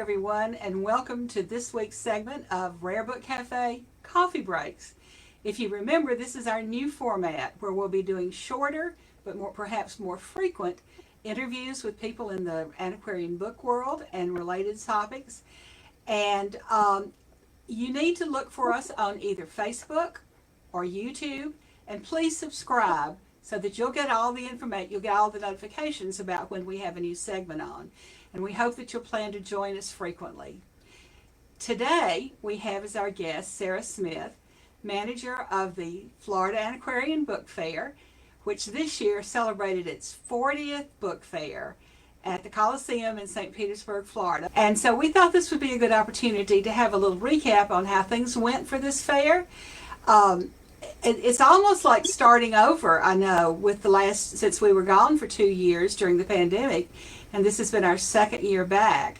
everyone, and welcome to this week's segment of Rare Book Cafe Coffee Breaks. If you remember, this is our new format where we'll be doing shorter, but perhaps more frequent interviews with people in the antiquarian book world and related topics. And you need to look for us on either Facebook or YouTube, and please subscribe so that you'll get all the information, you'll get all the notifications about when we have a new segment on. And we hope that you'll plan to join us frequently. Today, we have as our guest Sarah Smith, manager of the Florida Antiquarian Book Fair, which this year celebrated its 40th book fair at the Coliseum in St. Petersburg, Florida. And so we thought this would be a good opportunity to have a little recap on how things went for this fair. It's almost like starting over, I know, with since we were gone for 2 years during the pandemic, and this has been our second year back.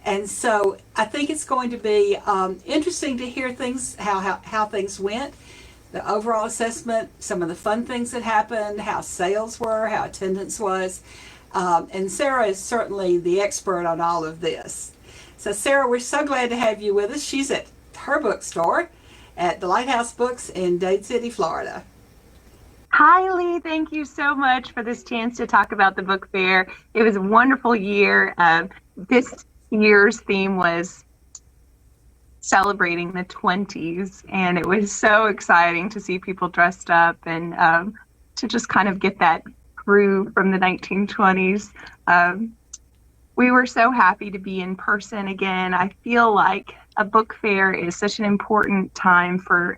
And so I think it's going to be interesting to hear things, how things went, the overall assessment, some of the fun things that happened, how sales were, how attendance was. And Sarah is certainly the expert on all of this. So Sarah, we're so glad to have you with us. She's at her bookstore at the Lighthouse Books in Dade City, Florida. Hi, Lee. Thank you so much for this chance to talk about the book fair. It was a wonderful year. This year's theme was celebrating the 20s, and it was so exciting to see people dressed up and to just kind of get that groove from the 1920s. We were so happy to be in person again. I feel like a book fair is such an important time for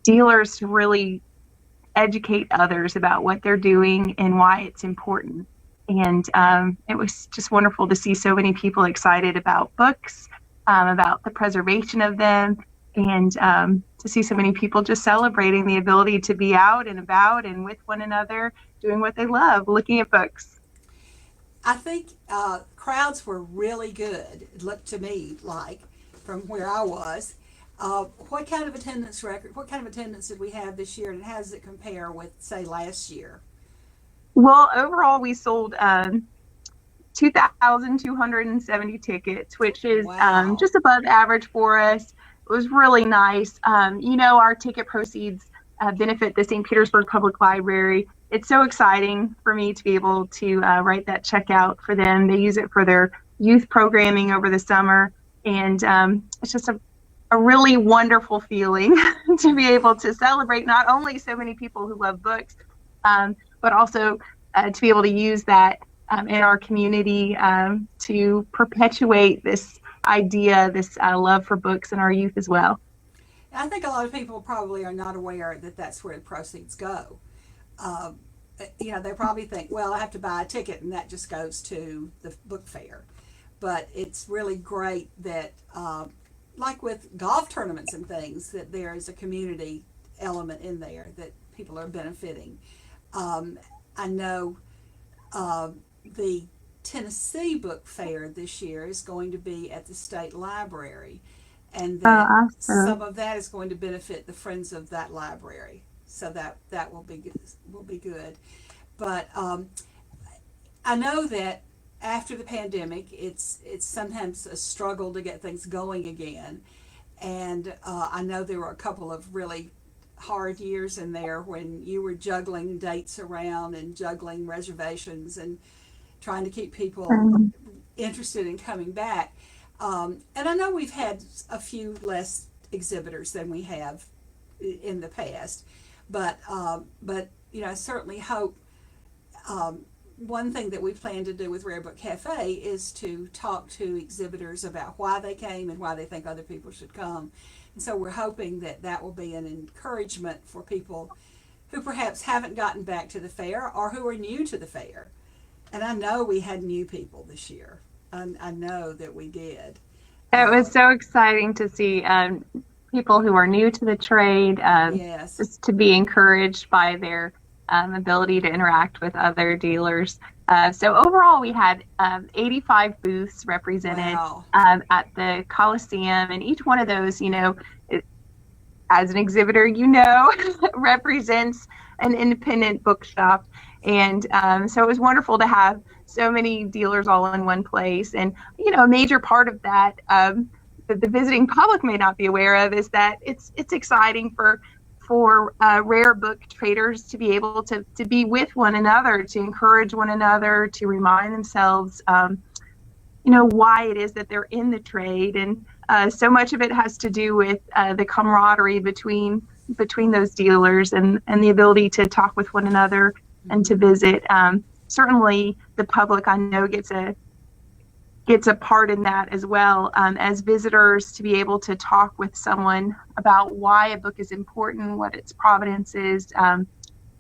dealers to really educate others about what they're doing and why it's important. And it was just wonderful to see so many people excited about books, about the preservation of them, and to see so many people just celebrating the ability to be out and about and with one another, doing what they love, looking at books. I think crowds were really good, it looked to me like, from where I was. What kind of attendance did we have this year, and how does it compare with, say, last year? Well, overall, we sold 2,270 tickets, which is Wow. just above average for us. It was really nice. Our ticket proceeds benefit the St. Petersburg Public Library. It's so exciting for me to be able to write that check out for them. They use it for their youth programming over the summer, and it's just a really wonderful feeling to be able to celebrate not only so many people who love books, but also to be able to use that in our community to perpetuate this idea, this love for books in our youth as well. I think a lot of people probably are not aware that that's where the proceeds go. They probably think, well, I have to buy a ticket and that just goes to the book fair. But it's really great that, like with golf tournaments and things, that there is a community element in there that people are benefiting. I know the Tennessee Book Fair this year is going to be at the State Library, and that Awesome. some of that is going to benefit the friends of that library. So that will be good. But I know that after the pandemic, it's sometimes a struggle to get things going again, and I know there were a couple of really hard years in there when you were juggling dates around and juggling reservations and trying to keep people interested in coming back. And I know we've had a few less exhibitors than we have in the past, but I certainly hope. One thing that we plan to do with Rare Book Cafe is to talk to exhibitors about why they came and why they think other people should come. And so we're hoping that will be an encouragement for people who perhaps haven't gotten back to the fair or who are new to the fair. And I know we had new people this year. I know that we did. It was so exciting to see people who are new to the trade, Yes. just to be encouraged by their ability to interact with other dealers. So overall, we had 85 booths represented Wow. at the Coliseum, and each one of those, as an exhibitor, represents an independent bookshop. And so it was wonderful to have so many dealers all in one place. And, you know, a major part of that that the visiting public may not be aware of is that it's exciting for rare book traders to be able to be with one another, to encourage one another, to remind themselves, you know, why it is that they're in the trade. And so much of it has to do with the camaraderie between those dealers and the ability to talk with one another and to visit. Certainly the public, I know, gets a part in that as well, as visitors, to be able to talk with someone about why a book is important, what its provenance is,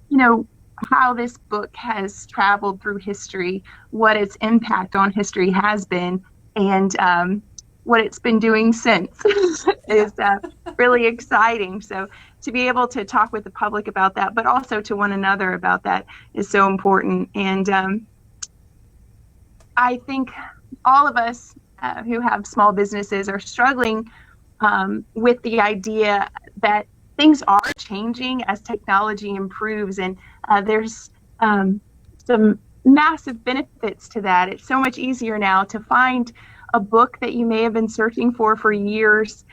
you know, how this book has traveled through history, what its impact on history has been, and what it's been doing since is really exciting. So to be able to talk with the public about that, but also to one another about that, is so important. And I think all of us who have small businesses are struggling with the idea that things are changing as technology improves, and there's some massive benefits to that. It's so much easier now to find a book that you may have been searching for years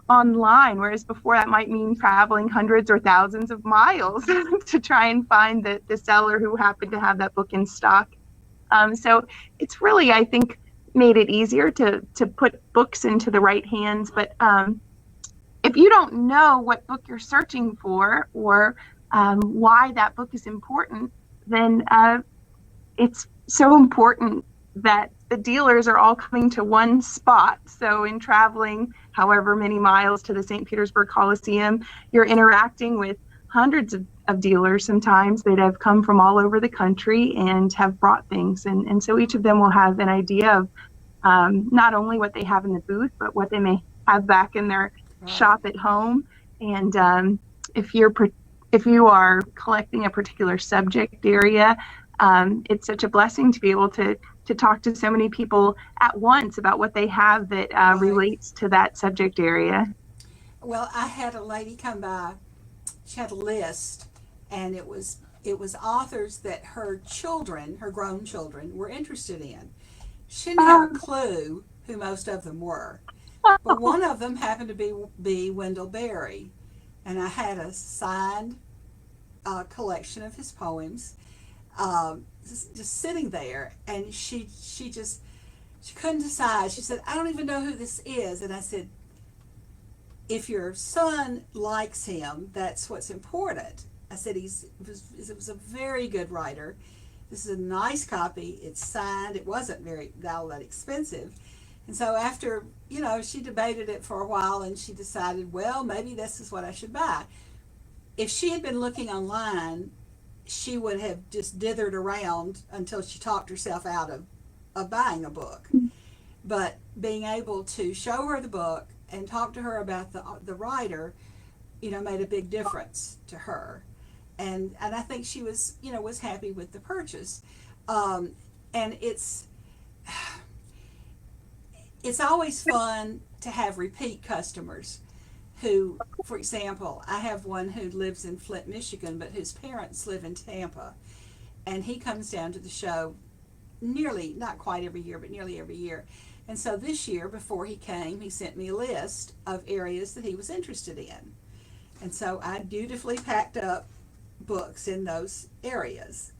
online, whereas before that might mean traveling hundreds or thousands of miles to try and find the seller who happened to have that book in stock. So it's really, I think, made it easier to put books into the right hands. But if you don't know what book you're searching for, or why that book is important, then it's so important that the dealers are all coming to one spot. So in traveling however many miles to the St. Petersburg Coliseum, you're interacting with hundreds of dealers sometimes that have come from all over the country and have brought things. And so each of them will have an idea of not only what they have in the booth, but what they may have back in their shop at home. And if you are collecting a particular subject area, it's such a blessing to be able to talk to so many people at once about what they have that relates to that subject area. Well, I had a lady come by. She had a list, and it was authors that her children, her grown children, were interested in. She didn't have a clue who most of them were, but one of them happened to be Wendell Berry, and I had a signed collection of his poems just sitting there, and she couldn't decide. She said, "I don't even know who this is," and I said, "If your son likes him, that's what's important." I said, it was a very good writer. This is a nice copy. It's signed. It wasn't all that expensive. And so after, she debated it for a while, and she decided, well, maybe this is what I should buy. If she had been looking online, she would have just dithered around until she talked herself out of buying a book. But being able to show her the book and talk to her about the writer, made a big difference to her. And I think she was happy with the purchase. And it's always fun to have repeat customers who, for example, I have one who lives in Flint, Michigan, but whose parents live in Tampa. And he comes down to the show not quite every year, but nearly every year. And so this year, before he came, he sent me a list of areas that he was interested in. And so I dutifully packed up books in those areas,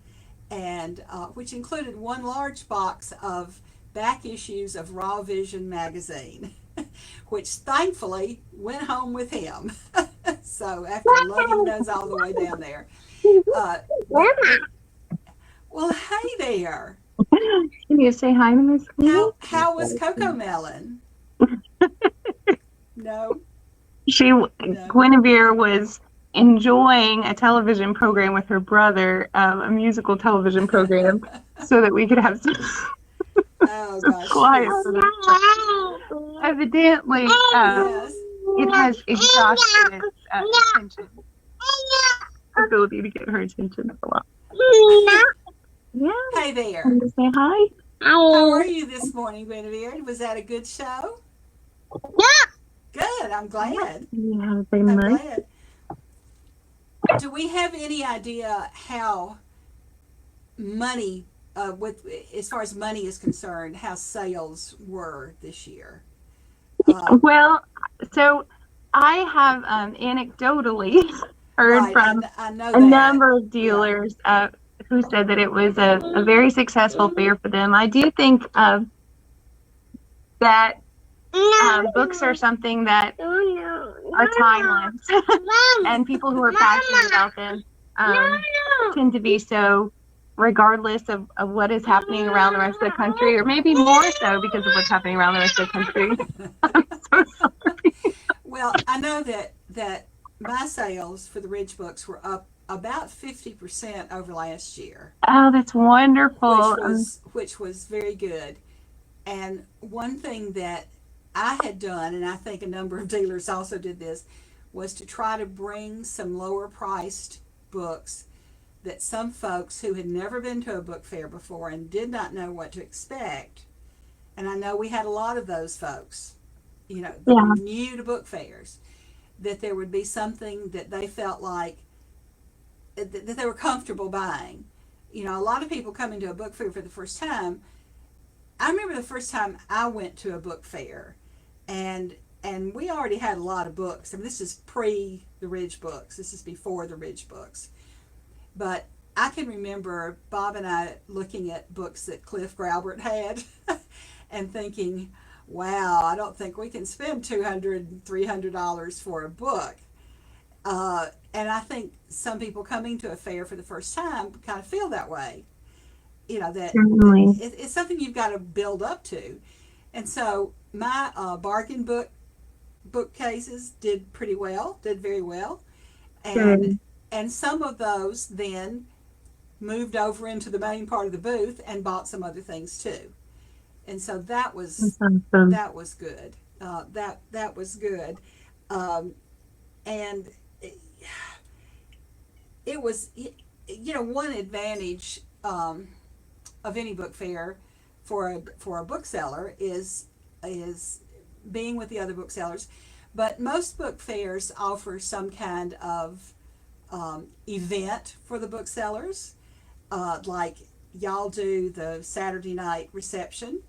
and which included one large box of back issues of Raw Vision magazine, which thankfully went home with him. So after lugging those all the way down there. Well, hey there. Can you say hi to Miss Queen? How was Coco Melon? No. Guinevere was enjoying a television program with her brother, a musical television program, so that we could have some quiet for them. Evidently, Yes. it has exhausted its attention. Ability to get her attention a lot. Yeah. Hey there. Want to say hi? How are you this morning, Guinevere? Was that a good show? Yeah. Good. I'm glad. Yeah, very I'm much. glad. Do we have any idea how money, with as far as money is concerned, how sales were this year. Well, so I have anecdotally heard Right, from I know a that. number of Yeah. dealers who said that it was a very successful fair for them. I do think that books are something that are timeless, and people who are passionate about them tend to be so regardless of what is happening around the rest of the country, or maybe more so because of what's happening around the rest of the country. I'm so sorry. Well, I know that my sales for the Ridge books were up about 50% over last year, Oh, that's wonderful. which was very good. And one thing that I had done, and I think a number of dealers also did this, was to try to bring some lower priced books that some folks who had never been to a book fair before and did not know what to expect, and I know we had a lot of those folks, that were new to book fairs, that there would be something that they felt like that they were comfortable buying. A lot of people coming to a book fair for the first time. I remember the first time I went to a book fair, and we already had a lot of books. I mean, this is pre the Ridge books. This is before the Ridge books. But I can remember Bob and I looking at books that Cliff Graubert had and thinking, wow, I don't think we can spend $200, $300 for a book. And I think some people coming to a fair for the first time kind of feel that way. That it's something you've got to build up to. And so my bargain bookcases did very well. And some of those then moved over into the main part of the booth and bought some other things too. And so that was awesome. That was good. That was good. And it was, one advantage of any book fair for a bookseller is being with the other booksellers. But most book fairs offer some kind of event for the booksellers, like y'all do the Saturday night reception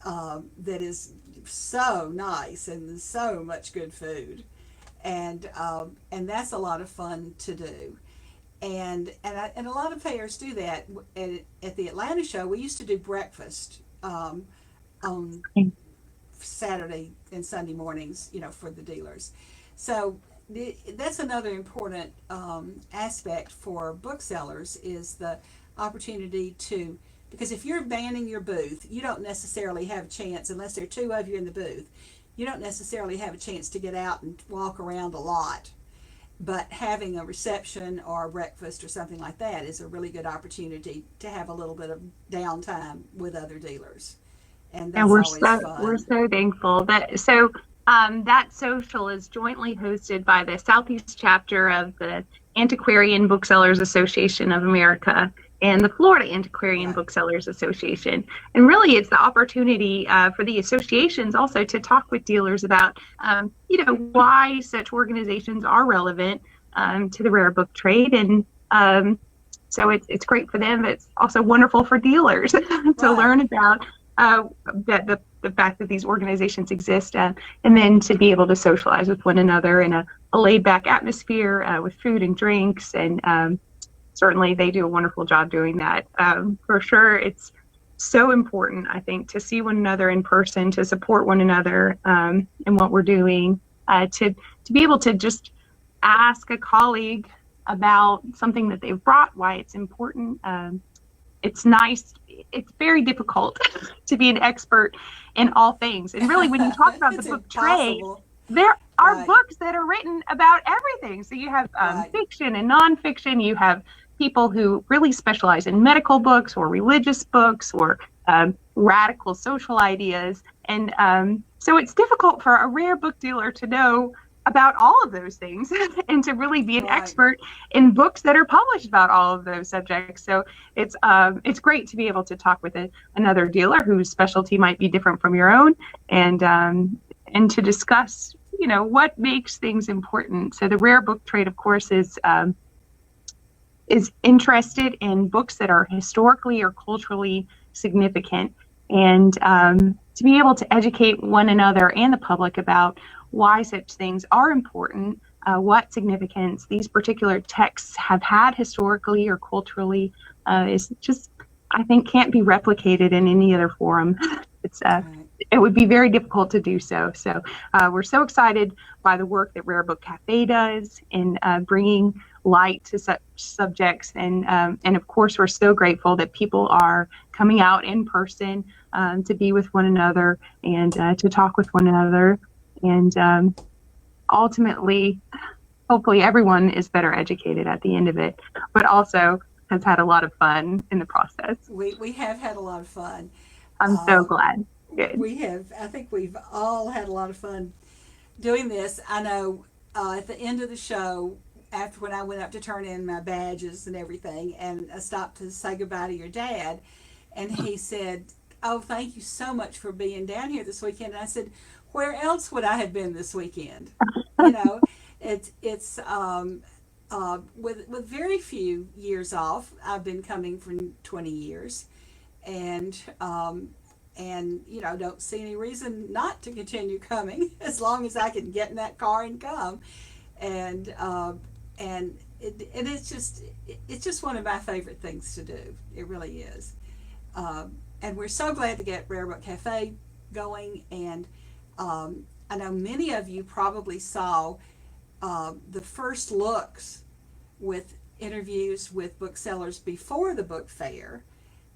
that is so nice and so much good food, and that's a lot of fun to do. And a lot of fairs do that. At the Atlanta show, we used to do breakfast on Saturday and Sunday mornings, for the dealers. So that's another important aspect for booksellers, is the opportunity to, because if you're manning your booth, you don't necessarily have a chance, unless there are two of you in the booth, you don't necessarily have a chance to get out and walk around a lot. But having a reception or a breakfast or something like that is a really good opportunity to have a little bit of downtime with other dealers. And that's always fun. We're so thankful that that social is jointly hosted by the Southeast chapter of the Antiquarian Booksellers Association of America and the Florida Antiquarian Booksellers Association. And really, it's the opportunity for the associations also to talk with dealers about, why such organizations are relevant to the rare book trade. And so it's great for them. It's also wonderful for dealers to learn about the fact that these organizations exist, and then to be able to socialize with one another in a laid-back atmosphere with food and drinks. And certainly they do a wonderful job doing that. For sure, it's so important, I think, to see one another in person, to support one another in what we're doing, to be able to just ask a colleague about something that they've brought, why it's important. It's nice. It's very difficult to be an expert in all things. And really, when you talk about the book trade, there are books that are written about everything. So you have fiction and nonfiction. You have people who really specialize in medical books or religious books or radical social ideas. And so it's difficult for a rare book dealer to know about all of those things and to really be an expert in books that are published about all of those subjects. So it's great to be able to talk with another dealer whose specialty might be different from your own, and to discuss, what makes things important. So the rare book trade, of course, is is interested in books that are historically or culturally significant, and to be able to educate one another and the public about why such things are important, what significance these particular texts have had historically or culturally, is just, I think, can't be replicated in any other forum. It would be very difficult to do so. So we're so excited by the work that Rare Book Cafe does in bringing light to such subjects, and of course we're so grateful that people are coming out in person to be with one another and to talk with one another, and ultimately, hopefully everyone is better educated at the end of it, but also has had a lot of fun in the process. We have had a lot of fun. I'm so glad. Good. We have. I think we've all had a lot of fun doing this. I know at the end of the show, after when I went up to turn in my badges and everything, and I stopped to say goodbye to your dad, and he said, "Oh, thank you so much for being down here this weekend." And I said, "Where else would I have been this weekend?" You know, it's with very few years off. I've been coming for 20 years, and you know, don't see any reason not to continue coming as long as I can get in that car and come. And it's just one of my favorite things to do. It really is. And we're so glad to get Rare Book Cafe going. And I know many of you probably saw the first looks with interviews with booksellers before the book fair,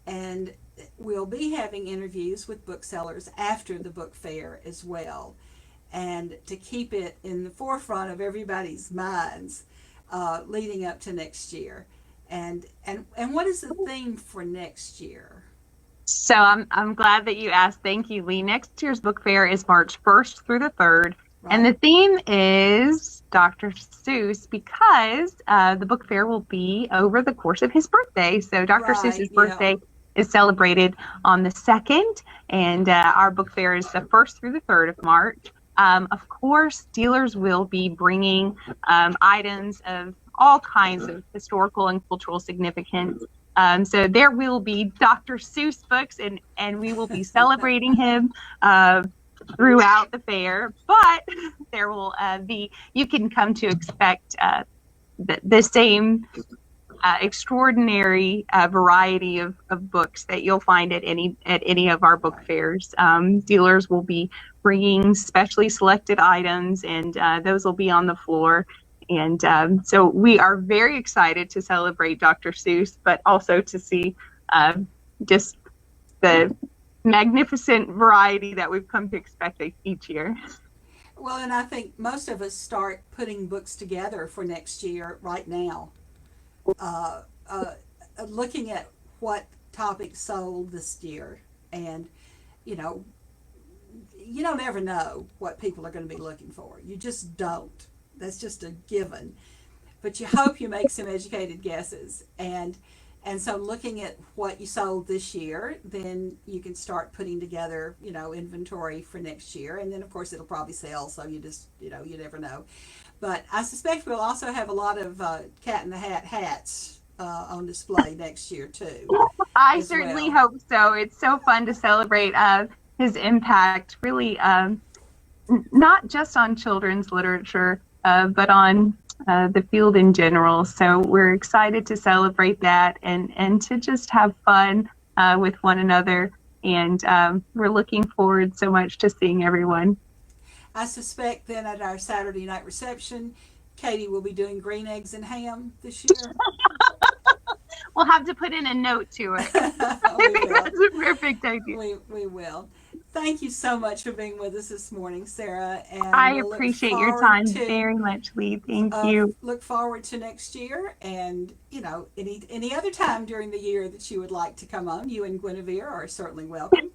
and we'll be having interviews with booksellers after the book fair as well, and to keep it in the forefront of everybody's minds leading up to next year. And what is the theme for next year? So I'm glad that you asked. Thank you, Lee. Next year's book fair is March 1st through the 3rd. Right. And the theme is Dr. Seuss, because the book fair will be over the course of his birthday. So Dr. Seuss's birthday is celebrated on the 2nd, and our book fair is the 1st through the 3rd of March. Of course, dealers will be bringing items of all kinds of historical and cultural significance. So there will be Dr. Seuss books, and we will be celebrating him throughout the fair. But there will you can come to expect the same extraordinary variety of books that you'll find at any of our book fairs. Dealers will be bringing specially selected items, and those will be on the floor. And so we are very excited to celebrate Dr. Seuss, but also to see just the magnificent variety that we've come to expect each year. Well, and I think most of us start putting books together for next year right now. Looking at what topics sold this year, and you know, you don't ever know what people are going to be looking for. You just don't. That's just a given. But you hope you make some educated guesses, and so looking at what you sold this year, then you can start putting together, you know, inventory for next year, and then of course it'll probably sell. So you just, you know, you never know. But I suspect we'll also have a lot of Cat in the Hat hats on display next year too. I certainly hope so. It's so fun to celebrate his impact, really, not just on children's literature, but on the field in general. So we're excited to celebrate that and to just have fun with one another. And we're looking forward so much to seeing everyone. I suspect then at our Saturday night reception, Katie will be doing green eggs and ham this year. We'll have to put in a note to it. I think that's a perfect idea. We will. Thank you so much for being with us this morning, Sarah. And I appreciate your time very much, Lee. Thank you. Look forward to next year, and you know, any other time during the year that you would like to come on, you and Guinevere are certainly welcome.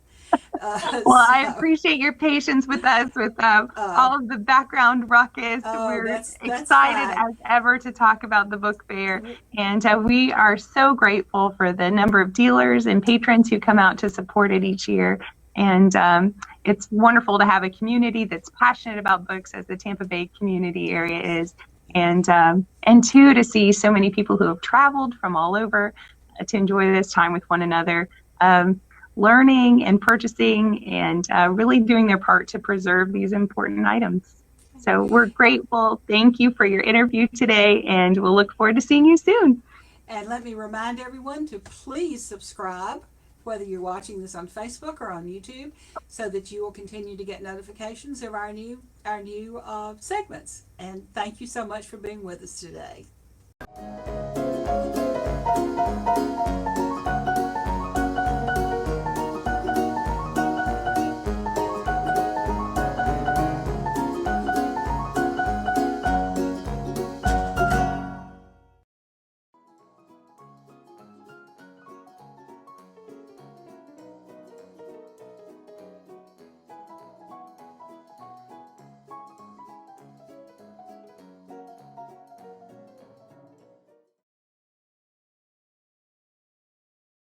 I appreciate your patience with us with all of the background ruckus. We're excited as ever to talk about the book fair, and we are so grateful for the number of dealers and patrons who come out to support it each year. And it's wonderful to have a community that's passionate about books, as the Tampa Bay community area is. and two, to see so many people who have traveled from all over to enjoy this time with one another, learning and purchasing and really doing their part to preserve these important items. So we're grateful. Thank you for your interview today, and we'll look forward to seeing you soon. And let me remind everyone to please subscribe, whether you're watching this on Facebook or on YouTube, so that you will continue to get notifications of our new segments. And thank you so much for being with us today.